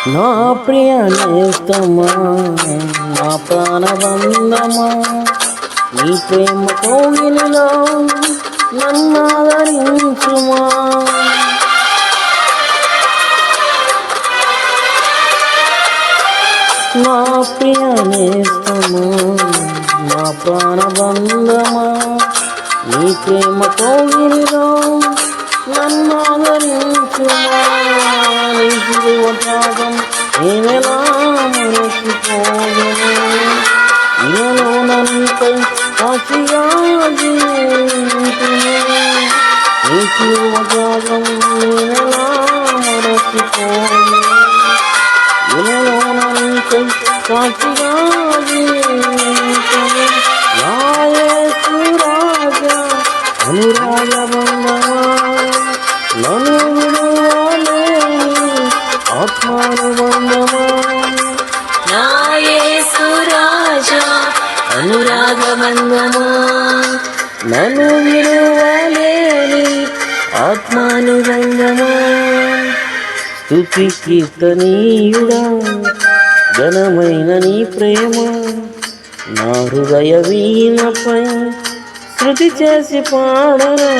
నా ప్రియ నేస్తమా, నా ప్రాణబంధమా, నీ ప్రేమ కోగిలిలో నన్నాదరించుమా. నా ప్రియ నేస్తమా, నా ప్రాణబంధమా, నీ ప్రేమ కోగిలిలో నన్నాదరించుమా. నీ శిలువ త్యాగం నేనెలా మరచిపోగలను, ఇలలో నన్నుపై సాక్షిగా జీవించును. నీ శిలువ త్యాగం నేనెలా మరచిపోగలను, ఇలలో నన్నుపై సాక్షిగా జీవించును. నా యేసు రాజా అనురాగ బంధమా, నన్ను విడువలేని ఆత్మానుబంధమా. నా యేసు రాజా అనురాగ బంధమా, నన్ను విడువలేని ఆత్మానుబంధమా. స్తుతి కీర్తనీయుడా, ఘనమైన నీ ప్రేమ నా హృదయ వీణపై శృతి చేసి పాడరా.